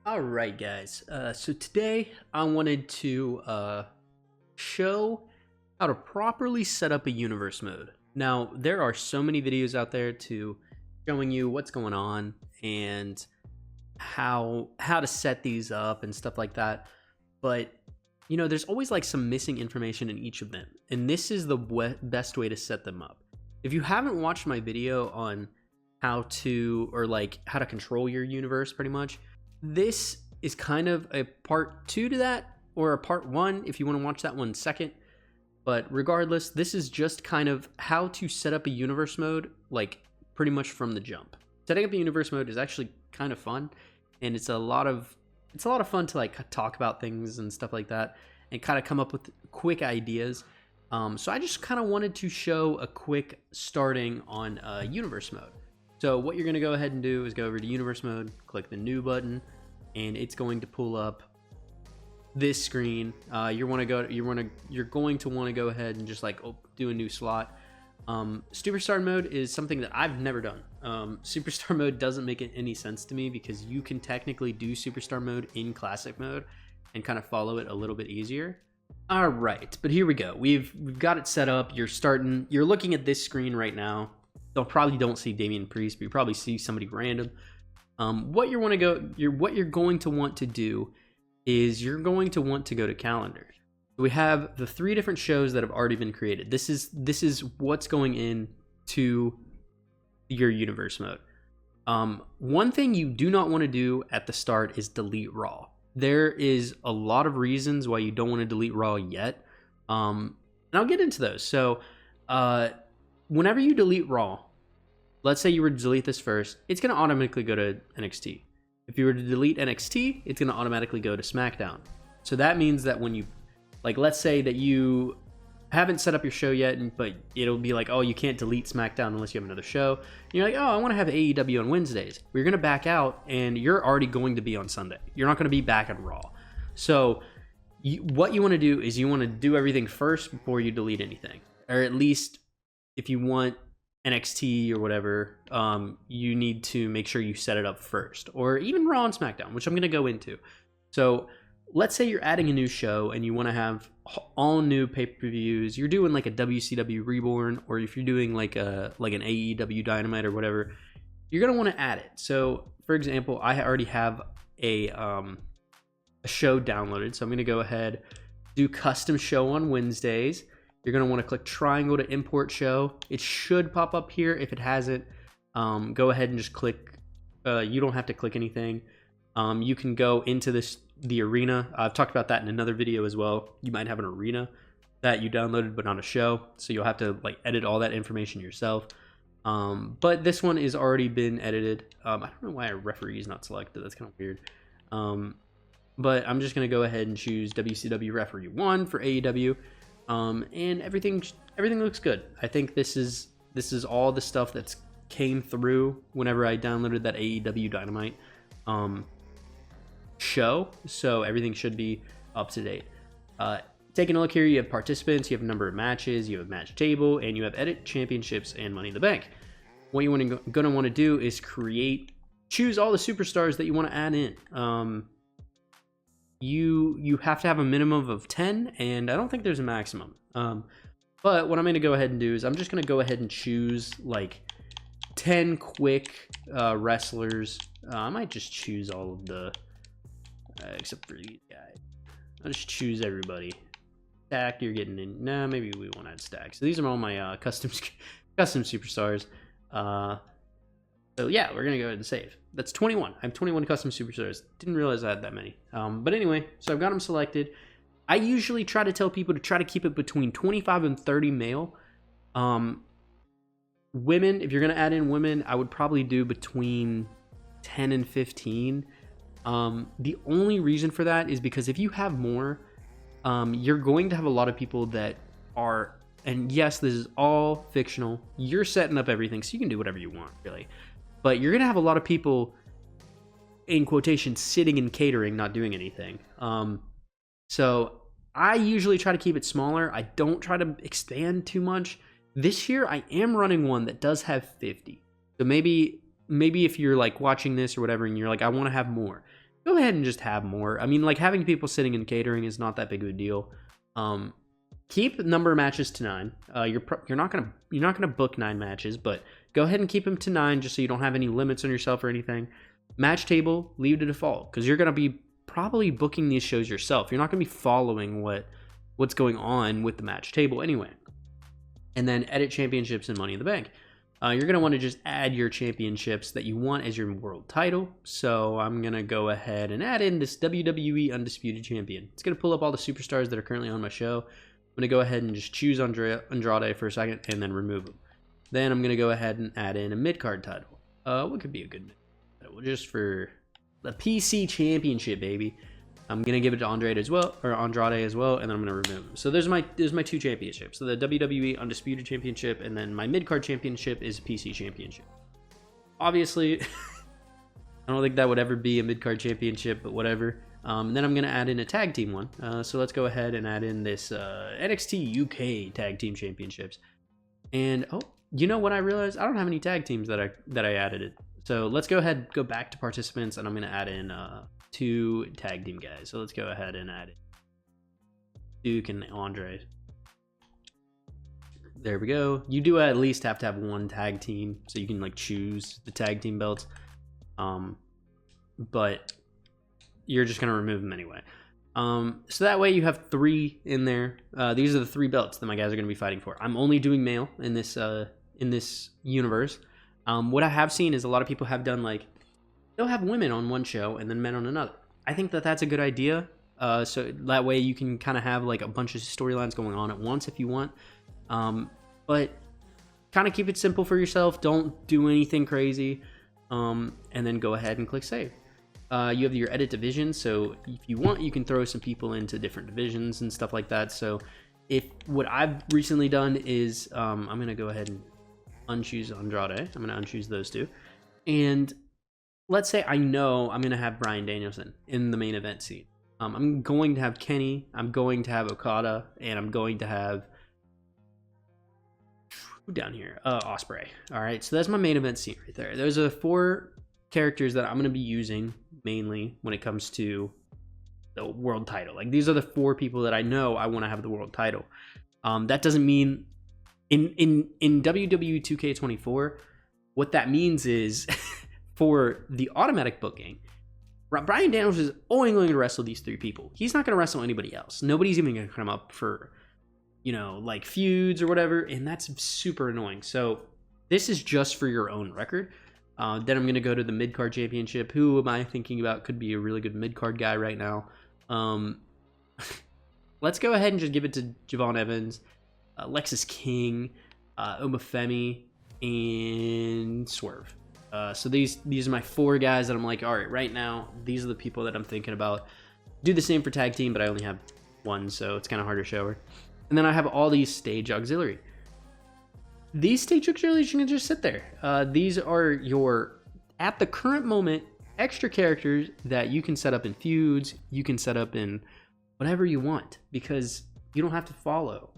All right, guys. So today I wanted to show how to properly set up a universe mode. Now, there are so many videos out there to showing you what's going on and how to set these up and stuff like that. But there's always like some missing information in each of them, and this is the best way to set them up. If you haven't watched my video on how to control your universe, pretty much this is kind of a part 2 to that, or a part 1 if you want to watch that one second. But regardless, this is just kind of how to set up a universe mode, like pretty much from the jump. Setting up a universe mode is actually kind of fun, and it's a lot of fun to like talk about things and stuff like that, and kind of come up with quick ideas. So I just kind of wanted to show a quick starting on universe mode. So what you're going to go ahead and do is go over to universe mode, click the new button, and it's going to pull up this screen. You're going to want to go ahead and just do a new slot. Superstar mode is something that I've never done. Superstar mode doesn't make any sense to me because you can technically do superstar mode in classic mode and kind of follow it a little bit easier. All right, but here we go. We've got it set up. You're looking at this screen right now. Probably don't see Damian Priest, but you probably see somebody random. What you're going to want to do is you're going to want to go to calendar. We have the 3 different shows that have already been created. This is what's going in to your universe mode. One thing you do not want to do at the start is delete Raw. There is a lot of reasons why you don't want to delete Raw yet, and I'll get into those. So whenever you delete Raw, let's say you were to delete this first, it's going to automatically go to NXT. If you were to delete NXT, it's going to automatically go to SmackDown. So that means that when you, let's say that you haven't set up your show yet, but it'll be like, oh, you can't delete SmackDown unless you have another show. And you're like, oh, I want to have AEW on Wednesdays. We're going to back out, and you're already going to be on Sunday. You're not going to be back on Raw. So what you want to do is you want to do everything first before you delete anything. Or at least if you want NXT or whatever, you need to make sure you set it up first, or even Raw and SmackDown, which I'm going to go into. So let's say you're adding a new show and you want to have all new pay-per-views. You're doing like a WCW Reborn, or if you're doing like an AEW Dynamite or whatever, you're going to want to add it. So for example, I already have a show downloaded, so I'm going to go ahead, do custom show on Wednesdays. You're going to want to click triangle to import show. It should pop up here. If it hasn't, go ahead and just click. You don't have to click anything. You can go into the arena. I've talked about that in another video as well. You might have an arena that you downloaded but not a show, so you'll have to edit all that information yourself. But this one is already been edited. I don't know why a referee is not selected. That's kind of weird. But I'm just going to go ahead and choose WCW Referee 1 for AEW. And everything looks good. I think this is all the stuff that's came through whenever I downloaded that AEW Dynamite show, so everything should be up to date. Taking a look here, you have participants, you have a number of matches, you have a match table, and you have edit, championships, and Money in the Bank. What you're going to want to do is choose all the superstars that you want to add in. You have to have a minimum of 10, and I don't think there's a maximum. But what I'm going to go ahead and do is I'm just going to go ahead and choose 10 quick wrestlers. I might just choose all of the, except for these guys. I'll just choose everybody. Stack, you're getting in. Nah, maybe we won't add Stack. So these are all my custom superstars. So yeah, we're going to go ahead and save. That's 21. I have 21 custom superstars. Didn't realize I had that many. But anyway, so I've got them selected. I usually try to tell people to try to keep it between 25 and 30 male. Women, if you're going to add in women, I would probably do between 10 and 15. The only reason for that is because if you have more, you're going to have a lot of people that are, and yes, this is all fictional. You're setting up everything, so you can do whatever you want, really. But you're going to have a lot of people, in quotation, sitting and catering, not doing anything. So I usually try to keep it smaller. I don't try to expand too much. This year, I am running one that does have 50. So maybe if you're watching this or whatever, and you're like, I want to have more, go ahead and just have more. I mean, like, having people sitting in catering is not that big of a deal. Keep the number of matches to 9. You're not gonna book 9 matches, but go ahead and keep them to 9 just so you don't have any limits on yourself or anything. Match table, leave to default, because you're gonna be probably booking these shows yourself. You're not gonna be following what's going on with the match table anyway. And then edit championships and Money in the Bank. You're going to want to just add your championships that you want as your world title. So I'm going to go ahead and add in this WWE Undisputed Champion. It's going to pull up all the superstars that are currently on my show. I'm going to go ahead and just choose Andrade for a second and then remove them. Then I'm going to go ahead and add in a mid-card title. What could be a good title? Just for the PC Championship, baby. I'm going to give it to Andrade as well, and then I'm going to remove him. So there's my 2 championships. So the WWE Undisputed Championship, and then my mid-card championship is PC Championship. Obviously, I don't think that would ever be a mid-card championship, but whatever. And then I'm going to add in a tag team one. So let's go ahead and add in this NXT UK Tag Team Championships. And, oh, you know what I realized? I don't have any tag teams that I added it. So let's go ahead, go back to participants, and I'm going to add in 2 tag team guys. So let's go ahead and add it. Duke and Andre. There we go. You do at least have to have 1 tag team, so you can like choose the tag team belts. But you're just gonna remove them anyway. So that way you have 3 in there. These are the 3 belts that my guys are gonna be fighting for. I'm only doing male in this universe. What I have seen is a lot of people have done like, they'll have women on one show and then men on another. I think that that's a good idea. So that way you can kind of have like a bunch of storylines going on at once if you want. But kind of keep it simple for yourself. Don't do anything crazy. And then go ahead and click save. You have your edit division. So if you want, you can throw some people into different divisions and stuff like that. So if what I've recently done is I'm going to go ahead and unchoose Andrade. I'm going to unchoose those 2. And let's say I know I'm going to have Bryan Danielson in the main event scene. I'm going to have Kenny, I'm going to have Okada, and I'm going to have down here, Ospreay. All right, so that's my main event scene right there. Those are the 4 characters that I'm going to be using mainly when it comes to the world title. Like, these are the 4 people that I know I want to have the world title. That doesn't mean in WWE 2K24, what that means is for the automatic booking, Bryan Danielson is only going to wrestle these 3 people. He's not going to wrestle anybody else. Nobody's even going to come up for, you know, like feuds or whatever, and that's super annoying. So this is just for your own record. Then I'm going to go to the mid-card championship. Who am I thinking about could be a really good mid-card guy right now? Let's go ahead and just give it to Javon Evans, Lexis King, Omafemi, and Swerve. So these are my 4 guys that I'm like, all right, right now, these are the people that I'm thinking about. Do the same for tag team, but I only have 1, so it's kind of hard to show her. And then I have all these stage auxiliary. These stage auxiliaries can just sit there. These are your, at the current moment, extra characters that you can set up in feuds, you can set up in whatever you want, because you don't have to follow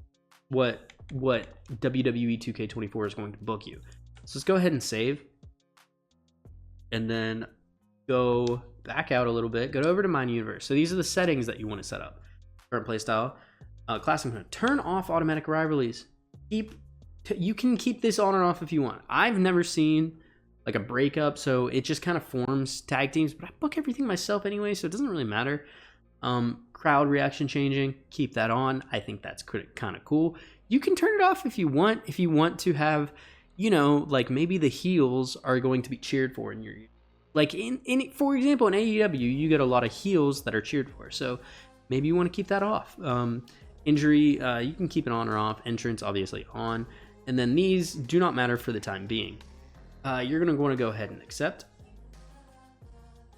what WWE 2K24 is going to book you. So let's go ahead and save. And then go back out a little bit, go over to Mine Universe. So these are the settings that you want to set up. Current playstyle, classic mode. Turn off automatic rivalries. You can keep this on and off if you want. I've never seen like a breakup, so it just kind of forms tag teams, but I book everything myself anyway, so it doesn't really matter. Crowd reaction changing, keep that on. I think that's kind of cool. You can turn it off if you want. If you want to have, you know, like maybe the heels are going to be cheered for in your, like for example, in AEW, you get a lot of heels that are cheered for. So maybe you want to keep that off. Injury, you can keep it on or off. Entrance, obviously on. And then these do not matter for the time being. You're going to want to go ahead and accept.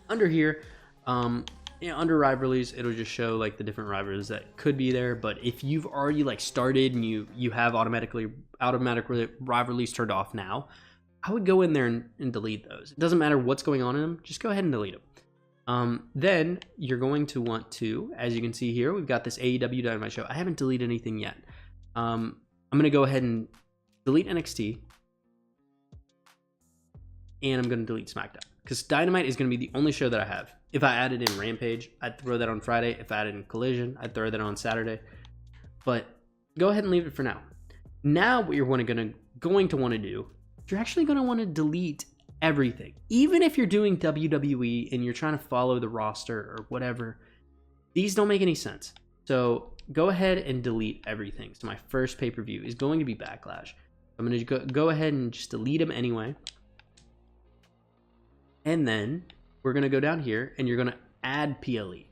Under here, under rivalries, it'll just show like the different rivalries that could be there. But if you've already like started and you have automatic rivalries turned off now, I would go in there and delete those. It doesn't matter what's going on in them, just go ahead and delete them. Then you're going to want to, as you can see here, we've got this AEW Dynamite show. I haven't deleted anything yet. I'm going to go ahead and delete NXT, and I'm going to delete SmackDown, because Dynamite is going to be the only show that I have If I added in Rampage, I'd throw that on Friday. If I added in Collision, I'd throw that on Saturday. But go ahead and leave it for now. Now what you're going to want to do, you're actually going to want to delete everything. Even if you're doing WWE and you're trying to follow the roster or whatever, these don't make any sense. So go ahead and delete everything. So my first pay-per-view is going to be Backlash. I'm going to go ahead and just delete them anyway. And then we're going to go down here and you're going to add PLE.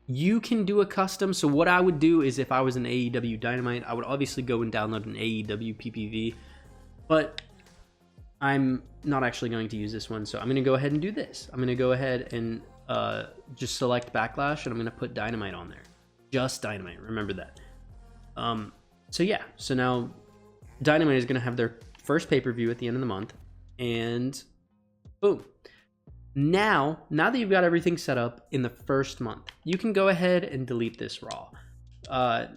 You can do a custom. So what I would do is if I was an AEW Dynamite, I would obviously go and download an AEW PPV. But I'm not actually going to use this one. So I'm going to go ahead and do this. I'm going to go ahead and just select Backlash and I'm going to put Dynamite on there. Just Dynamite. Remember that. So yeah. So now Dynamite is going to have their first pay-per-view at the end of the month. And boom. Now that you've got everything set up in the first month, you can go ahead and delete this Raw.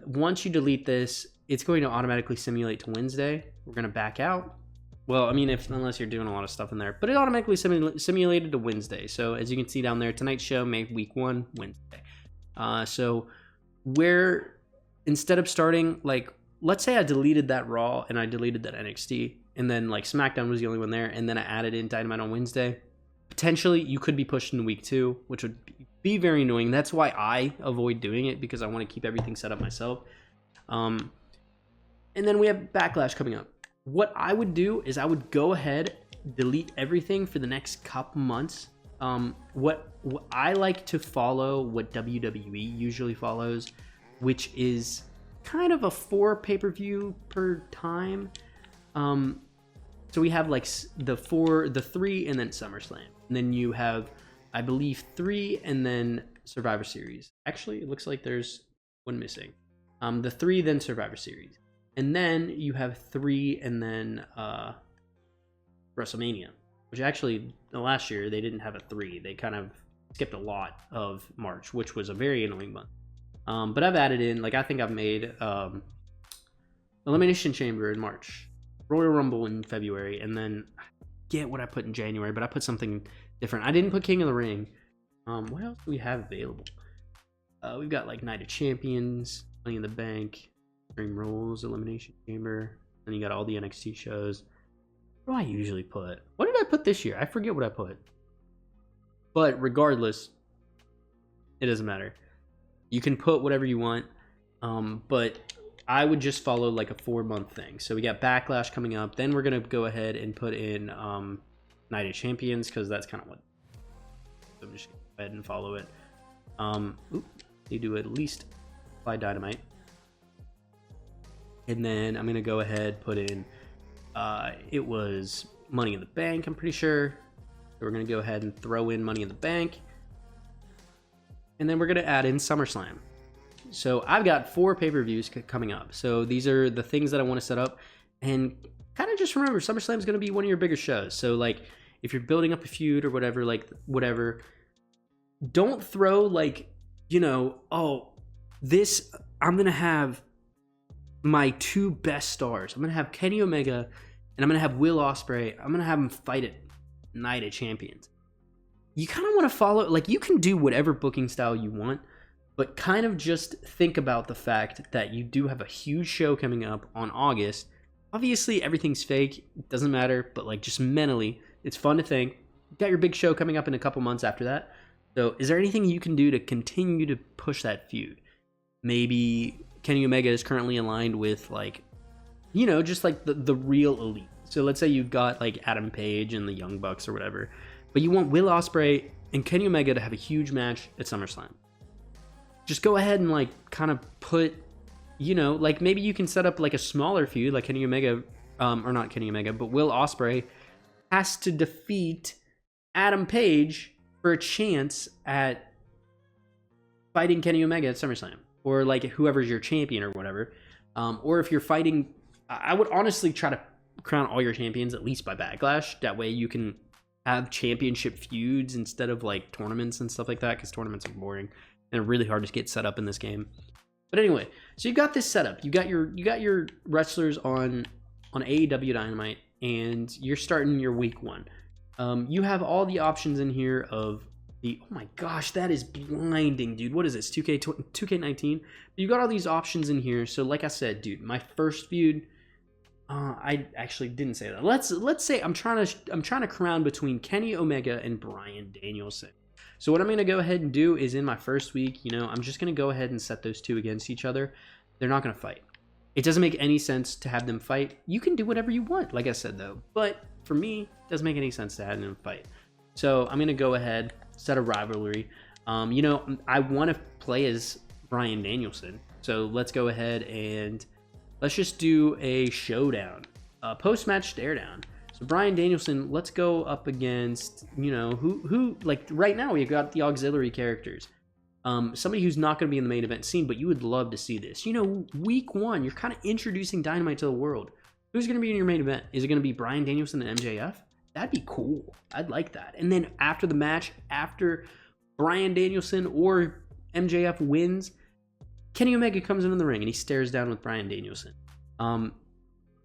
Once you delete this, it's going to automatically simulate to Wednesday. We're going to back out. Well, I mean, unless you're doing a lot of stuff in there, but it automatically simulated to Wednesday. So as you can see down there, tonight's show made week 1 Wednesday. So where instead of starting, like, let's say I deleted that Raw and I deleted that NXT, and then like SmackDown was the only one there, and then I added in Dynamite on Wednesday. Potentially, you could be pushed into week 2, which would be very annoying. That's why I avoid doing it, because I want to keep everything set up myself. And then we have Backlash coming up. What I would do is I would go ahead, delete everything for the next couple months. What I like to follow, what WWE usually follows, which is kind of a 4 pay-per-view per time. So we have like the 3, and then SummerSlam. And then you have, I believe, 3 and then Survivor Series. Actually, it looks like there's one missing. The 3, then Survivor Series. And then you have 3 and then WrestleMania. Which actually, last year, they didn't have a 3. They kind of skipped a lot of March, which was a very annoying month. But I've added in, like, I think I've made Elimination Chamber in March, Royal Rumble in February, and then I forget what I put in January, but I put something different. I didn't put King of the Ring. What else do we have available? We've got like Night of Champions, Money in the Bank, Dream Rules, Elimination Chamber, and you got all the NXT shows. What do I usually put? What did I put this year? I forget what I put. But regardless, it doesn't matter. You can put whatever you want, but I would just follow like a 4-month thing. So we got Backlash coming up. Then we're going to go ahead and put in Night of Champions, because that's kind of what... I'm just going to go ahead and follow it. You do at least apply Dynamite. And then I'm going to go ahead, put in... it was Money in the Bank, I'm pretty sure. So we're going to go ahead and throw in Money in the Bank. And then we're going to add in SummerSlam. So I've got 4 pay-per-views coming up. So these are the things that I want to set up. And kind of just remember, SummerSlam is going to be one of your bigger shows. So like, if you're building up a feud or whatever, like whatever, don't throw like, you know, oh, this, I'm going to have my 2 best stars. I'm going to have Kenny Omega and I'm going to have Will Ospreay. I'm going to have them fight at Night of Champions. You kind of want to follow, like, you can do whatever booking style you want, but kind of just think about the fact that you do have a huge show coming up on August. Obviously, everything's fake. It doesn't matter, but like just mentally, it's fun to think. You got your big show coming up in a couple months after that. So is there anything you can do to continue to push that feud? Maybe Kenny Omega is currently aligned with, like, you know, just like the real elite. So let's say you've got like Adam Page and the Young Bucks or whatever, but you want Will Ospreay and Kenny Omega to have a huge match at SummerSlam. Just go ahead and like kind of put, you know, like maybe you can set up like a smaller feud, like Kenny Omega, or not Kenny Omega, but Will Ospreay has to defeat Adam Page for a chance at fighting Kenny Omega at SummerSlam, or like whoever's your champion or whatever. Or if you're fighting, I would honestly try to crown all your champions at least by Backlash. That way you can have championship feuds instead of like tournaments and stuff like that, because tournaments are boring and really hard to get set up in this game. But anyway, so you got this set up. You got your wrestlers on AEW Dynamite, and you're starting your week 1. You have all the options in here of Oh my gosh, that is blinding, dude. What is this? 2K19? You got all these options in here. So like I said, dude, my first feud, I actually didn't say that. Let's say I'm trying to crown between Kenny Omega and Bryan Danielson. So what I'm going to go ahead and do is in my first week, you know, I'm just going to go ahead and set those two against each other. They're not going to fight. It doesn't make any sense to have them fight. You can do whatever you want, like I said, though. But for me, it doesn't make any sense to have them fight. So I'm going to go ahead, set a rivalry. You know, I want to play as Bryan Danielson. So let's go ahead and let's just do a showdown, post-match stare-down. So Bryan Danielson, let's go up against, you know, who like right now we've got the auxiliary characters. Somebody who's not going to be in the main event scene, but you would love to see this. You know, week one, you're kind of introducing Dynamite to the world. Who's going to be in your main event? Is it going to be Bryan Danielson and MJF? That'd be cool. I'd like that. And then after the match, after Bryan Danielson or MJF wins, Kenny Omega comes into the ring and he stares down with Bryan Danielson.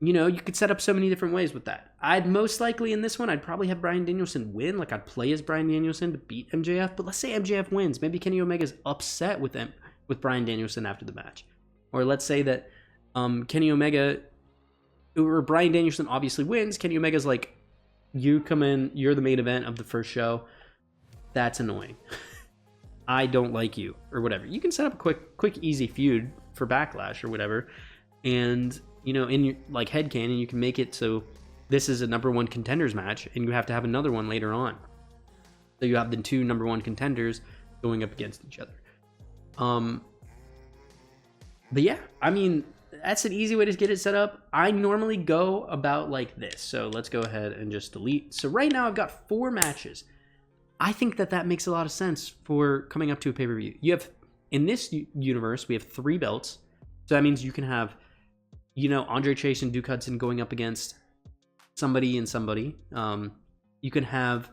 You know, you could set up so many different ways with that. I'd most likely in this one, I'd probably have Bryan Danielson win. Like I'd play as Bryan Danielson to beat MJF. But let's say MJF wins. Maybe Kenny Omega's upset with Bryan Danielson after the match. Or let's say that Kenny Omega or Bryan Danielson obviously wins. Kenny Omega's like, you come in, you're the main event of the first show. That's annoying. I don't like you or whatever. You can set up a quick, easy feud for Backlash or whatever. And, you know, in your like headcanon, you can make it so this is a #1 contenders match and you have to have another one later on. So you have the two #1 contenders going up against each other. But yeah, I mean, that's an easy way to get it set up. I normally go about like this. So let's go ahead and just delete. So right now I've got 4 matches. I think that makes a lot of sense for coming up to a pay-per-view. You have, in this universe, we have 3 belts. So that means you can have, you know, Andre Chase and Duke Hudson going up against somebody and somebody. You can have,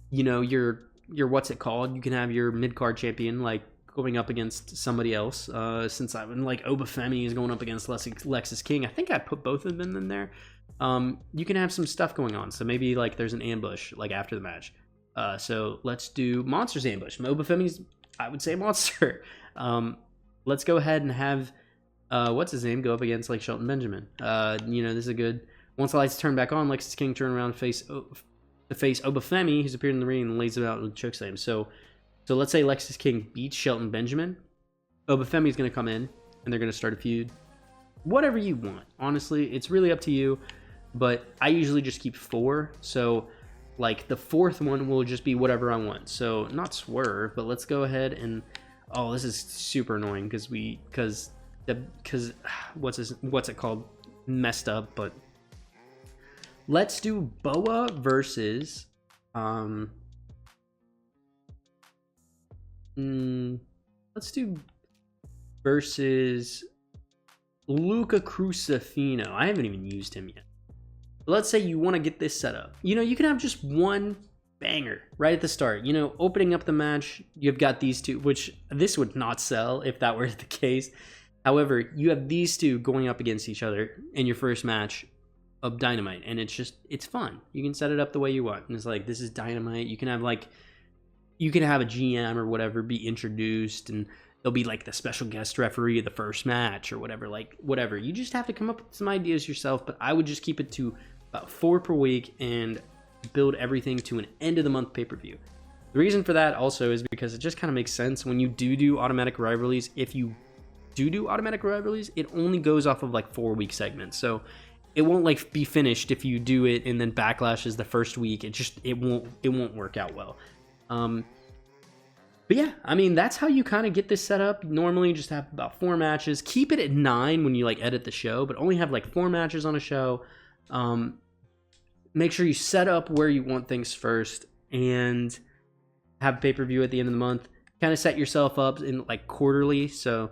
you know, your what's it called? You can have your mid-card champion, like, going up against somebody else. Since I've been, like, Obafemi is going up against Lexis King. I think I put both of them in there. You can have some stuff going on. So maybe, like, there's an ambush, like, after the match. So let's do Monster's Ambush. Obafemi's, I would say, Monster. Let's go ahead and have what's his name go up against like Shelton Benjamin. You know, this is a good. Once the lights turn back on, Lexis King turn around and face Obafemi, who's appeared in the ring and lays him out with a chokeslam. So let's say Lexis King beats Shelton Benjamin. Obafemi's going to come in and they're going to start a feud. Whatever you want. Honestly, it's really up to you. But I usually just keep 4. So like the 4th one will just be whatever I want. So not swerve, but let's go ahead and this is super annoying because what's it called? Messed up, but let's do Boa versus let's do versus Luca Crucifino. I haven't even used him yet. Let's say you want to get this set up. You know, you can have just one banger right at the start. You know, opening up the match, you've got these two, which this would not sell if that were the case. However, you have these two going up against each other in your first match of Dynamite, and it's fun. You can set it up the way you want. And it's like, this is Dynamite. You can have a GM or whatever be introduced, and they'll be like the special guest referee of the first match or whatever. Like, whatever. You just have to come up with some ideas yourself, but I would just keep it to about 4 per week and build everything to an end of the month pay-per-view. The reason for that also is because it just kind of makes sense when you do automatic rivalries. If you do automatic rivalries, it only goes off of like 4-week segments. So it won't like be finished if you do it and then Backlash is the first week. It won't work out well. But yeah, I mean, that's how you kind of get this set up. Normally you just have about 4 matches. Keep it at 9 when you like edit the show, but only have like 4 matches on a show. Make sure you set up where you want things first and have pay-per-view at the end of the month. Kind of set yourself up in like quarterly. So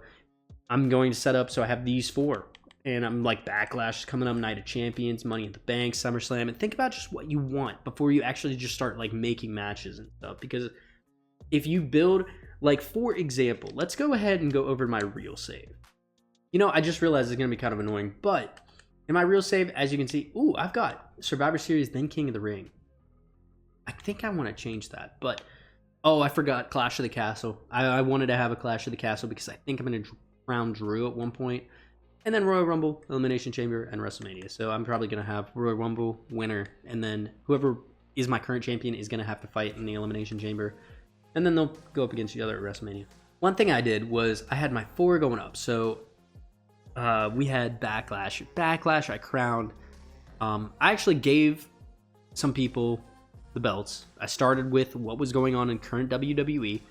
I'm going to set up so I have these 4. And I'm like, Backlash is coming up, Night of Champions, Money in the Bank, SummerSlam. And think about just what you want before you actually just start like making matches and stuff. Because if you build, like, for example, let's go ahead and go over my real save. You know, I just realized it's going to be kind of annoying. But in my real save, as you can see, I've got Survivor Series, then King of the Ring. I think I want to change that. But Oh, I forgot Clash of the Castle. I wanted to have a Clash of the Castle because I think I'm going to crown Drew at one point. And then Royal Rumble, Elimination Chamber, and WrestleMania. So I'm probably going to have Royal Rumble winner. And then whoever is my current champion is going to have to fight in the Elimination Chamber. And then they'll go up against each other at WrestleMania. One thing I did was I had my 4 going up. So we had Backlash. Backlash, I crowned. I actually gave some people the belts. I started with what was going on in current WWE.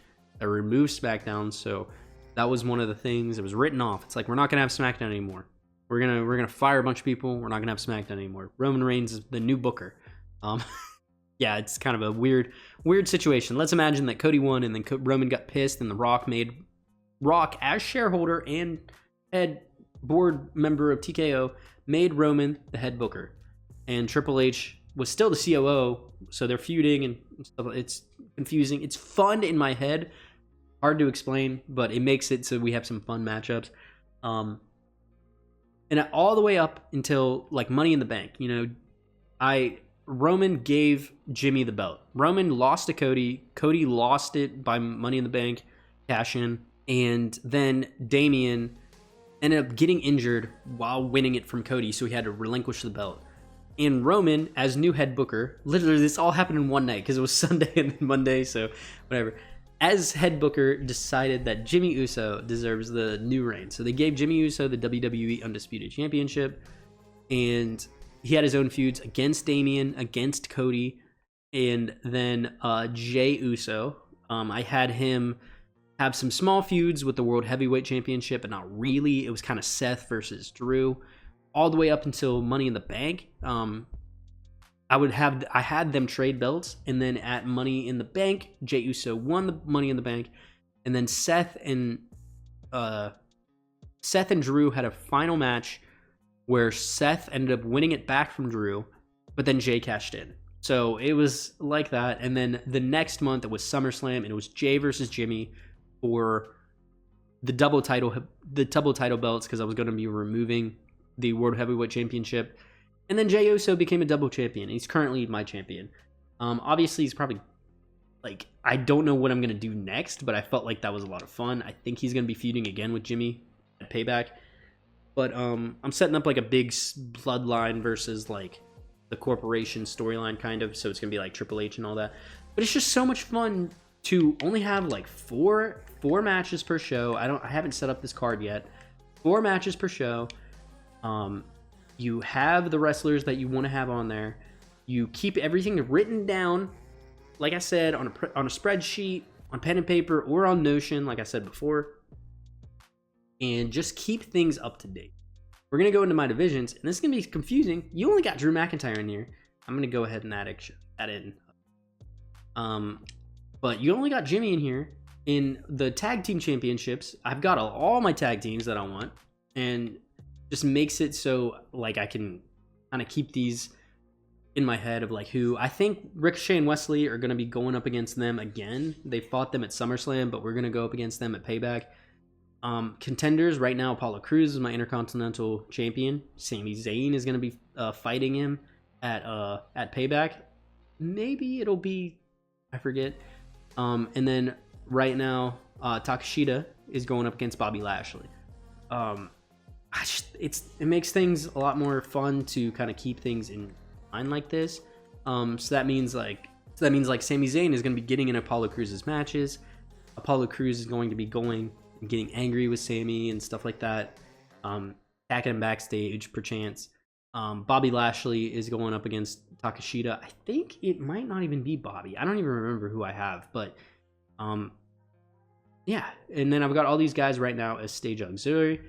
I removed SmackDown, so that was one of the things. It was written off. It's like, we're not gonna have SmackDown anymore. We're gonna fire a bunch of people. We're not gonna have SmackDown anymore. Roman Reigns is the new Booker. Yeah, it's kind of a weird situation. Let's imagine that Cody won, and then Roman got pissed, and The Rock made Rock, as shareholder and head board member of TKO, made Roman the head booker, and Triple H was still the COO. So they're feuding and stuff. It's confusing. It's fun in my head. Hard to explain, but it makes it so we have some fun matchups. And all the way up until like Money in the Bank, you know, Roman gave Jimmy the belt. Roman lost to Cody. Cody lost it by Money in the Bank, cash in. And then Damian ended up getting injured while winning it from Cody, so he had to relinquish the belt. And Roman, as new head booker, literally this all happened in one night because it was Sunday and then Monday, so whatever. As head booker, decided that Jimmy Uso deserves the new reign. So they gave Jimmy Uso the WWE Undisputed Championship, and he had his own feuds against Damian, against Cody, and then Jey Uso. I had him have some small feuds with the World Heavyweight Championship, but not really. It was kind of Seth versus Drew, all the way up until Money in the Bank. I had them trade belts, and then at Money in the Bank, Jey Uso won the Money in the Bank, and then Seth and Drew had a final match where Seth ended up winning it back from Drew, but then Jey cashed in. So it was like that, and then the next month it was SummerSlam, and it was Jey versus Jimmy for the double title belts, because I was going to be removing the World Heavyweight Championship. And then Jey Uso became a double champion. He's currently my champion. Obviously, he's probably, like, I don't know what I'm going to do next, but I felt like that was a lot of fun. I think he's going to be feuding again with Jimmy at Payback. But I'm setting up, like, a big bloodline versus, like, the corporation storyline, kind of. So it's going to be, like, Triple H and all that. But it's just so much fun to only have, like, four matches per show. I haven't set up this card yet. 4 matches per show. You have the wrestlers that you want to have on there. You keep everything written down, like I said, on a spreadsheet, on pen and paper, or on Notion, like I said before. And just keep things up to date. We're going to go into my divisions, and this is going to be confusing. You only got Drew McIntyre in here. I'm going to go ahead and add in. But you only got Jimmy in here. In the tag team championships, I've got all my tag teams that I want, and just makes it so, like, I can kind of keep these in my head of, like, who I think Ricochet and Wesley are going to be going up against them again. They fought them at SummerSlam, but we're going to go up against them at Payback. Contenders right now, Apollo Crews is my Intercontinental Champion. Sami Zayn is going to be fighting him at Payback. Maybe it'll be, I forget. And then right now, Takeshita is going up against Bobby Lashley. It makes things a lot more fun to kind of keep things in line like this. So that means like Sami Zayn is going to be getting in Apollo Crews' matches. Apollo Crews is going to be going and getting angry with Sami and stuff like that. Attacking him backstage, perchance. Bobby Lashley is going up against Takeshita. I think it might not even be Bobby. I don't even remember who I have, but yeah. And then I've got all these guys right now as stage auxiliary.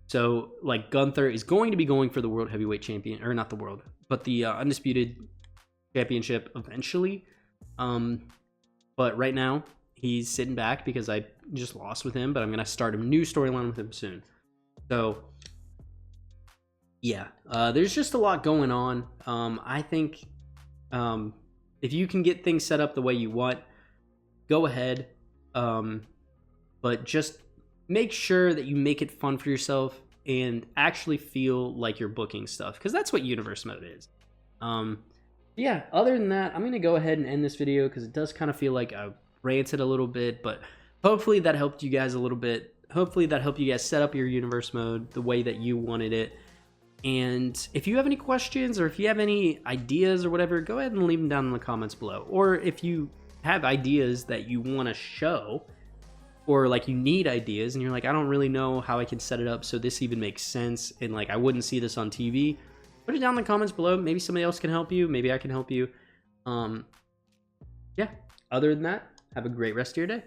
So, like, Gunther is going to be going for the World Heavyweight Champion, or not the World, but the Undisputed Championship eventually. But right now, he's sitting back because I just lost with him, but I'm going to start a new storyline with him soon. So, yeah, there's just a lot going on. I think if you can get things set up the way you want, go ahead. But just make sure that you make it fun for yourself and actually feel like you're booking stuff, because that's what Universe Mode is. Yeah, other than that, I'm going to go ahead and end this video because it does kind of feel like I ranted a little bit, but hopefully that helped you guys a little bit. Hopefully that helped you guys set up your universe mode the way that you wanted it. And if you have any questions or if you have any ideas or whatever, go ahead and leave them down in the comments below. Or if you have ideas that you want to show, or like you need ideas and you're like, I don't really know how I can set it up so this even makes sense, and like I wouldn't see this on TV, put it down in the comments below. Maybe somebody else can help you. Maybe I can help you. Yeah, other than that, have a great rest of your day.